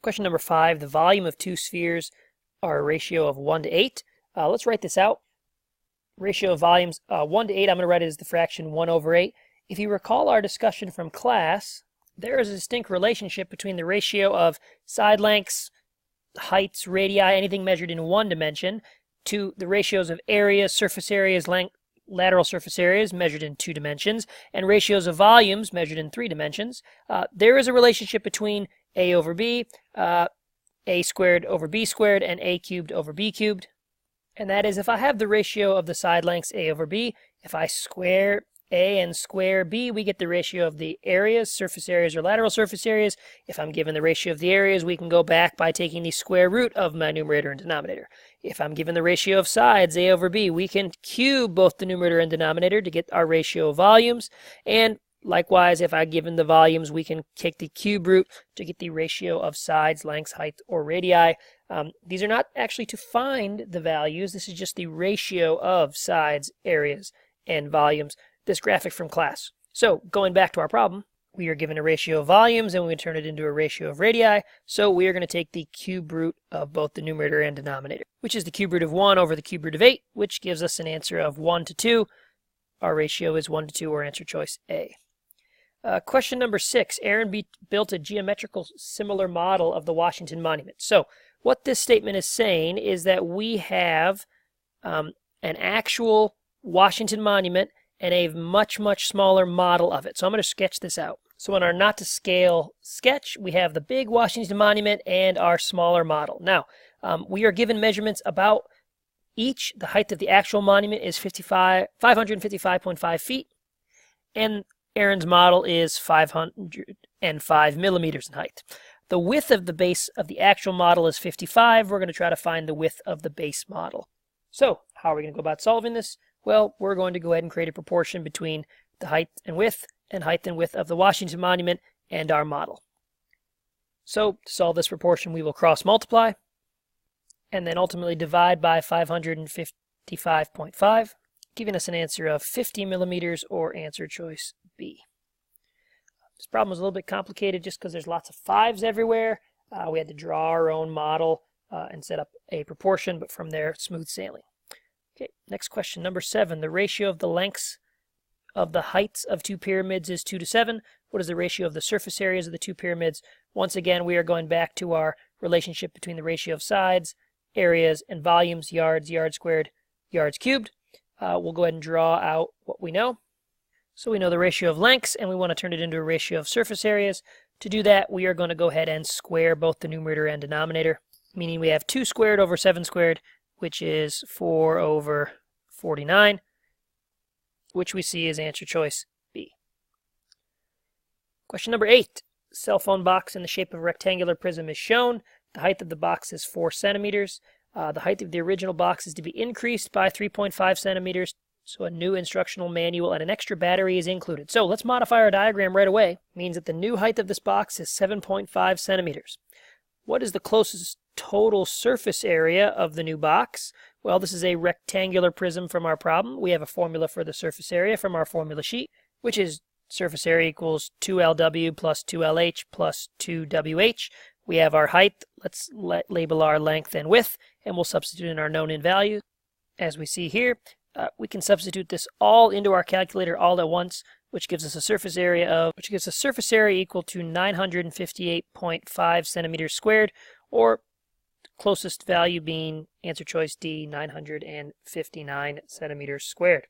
Question number 5, the volume of two spheres are a ratio of 1 to 8. Let's write this out. Ratio of volumes 1 to 8, I'm going to write it as the fraction 1 over 8. If you recall our discussion from class, there is a distinct relationship between the ratio of side lengths, heights, radii, anything measured in one dimension, to the ratios of areas, surface areas, lateral surface areas measured in 2 dimensions, and ratios of volumes measured in 3 dimensions. There is a relationship between a over b, a squared over b squared, and a cubed over b cubed. And that is, if I have the ratio of the side lengths a over b, if I square a and square b, we get the ratio of the areas, surface areas or lateral surface areas. If I'm given the ratio of the areas, we can go back by taking the square root of my numerator and denominator. If I'm given the ratio of sides, a over b, we can cube both the numerator and denominator to get our ratio of volumes. And likewise, if I'm given the volumes, we can take the cube root to get the ratio of sides, lengths, height, or radii. These are not actually to find the values. This is just the ratio of sides, areas, and volumes. This graphic from class. So going back to our problem, we are given a ratio of volumes and we turn it into a ratio of radii. So we are going to take the cube root of both the numerator and denominator, which is the cube root of 1 over the cube root of 8, which gives us an answer of 1 to 2. Our ratio is 1 to 2, or answer choice A. Question number 6. Aaron built a geometrical similar model of the Washington Monument. So what this statement is saying is that we have an actual Washington Monument and a much, much smaller model of it. So I'm going to sketch this out. So in our not to scale sketch, we have the big Washington Monument and our smaller model. Now, we are given measurements about each. The height of the actual monument is 555.5 feet, and Aaron's model is 505 millimeters in height. The width of the base of the actual model is 55. We're going to try to find the width of the base model. So how are we going to go about solving this? Well, we're going to go ahead and create a proportion between the height and width of the Washington Monument and our model. So to solve this proportion, we will cross multiply and then ultimately divide by 555.5, giving us an answer of 50 millimeters, or answer choice B. This problem was a little bit complicated just because there's lots of 5s everywhere. We had to draw our own model and set up a proportion, but from there, smooth sailing. Okay, next question, number 7. The ratio of the lengths of the heights of two pyramids is 2 to 7. What is the ratio of the surface areas of the two pyramids? Once again, we are going back to our relationship between the ratio of sides, areas, and volumes, yards, yards squared, yards cubed. We'll go ahead and draw out what we know. So we know the ratio of lengths, and we want to turn it into a ratio of surface areas. To do that, we are going to go ahead and square both the numerator and denominator, meaning we have 2 squared over 7 squared, which is 4 over 49, which we see is answer choice B. Question number 8. Cell phone box in the shape of a rectangular prism is shown. The height of the box is 4 centimeters. The height of the original box is to be increased by 3.5 centimeters. So a new instructional manual and an extra battery is included. So let's modify our diagram right away. It means that the new height of this box is 7.5 centimeters. What is the closest total surface area of the new box? Well, this is a rectangular prism from our problem. We have a formula for the surface area from our formula sheet, which is surface area equals 2LW plus 2LH plus 2WH. We have our height. Let's label our length and width, and we'll substitute in our known in values. As we see here, we can substitute this all into our calculator all at once, which gives us a surface area equal to 958.5 centimeters squared, or closest value being answer choice D, 959 centimeters squared.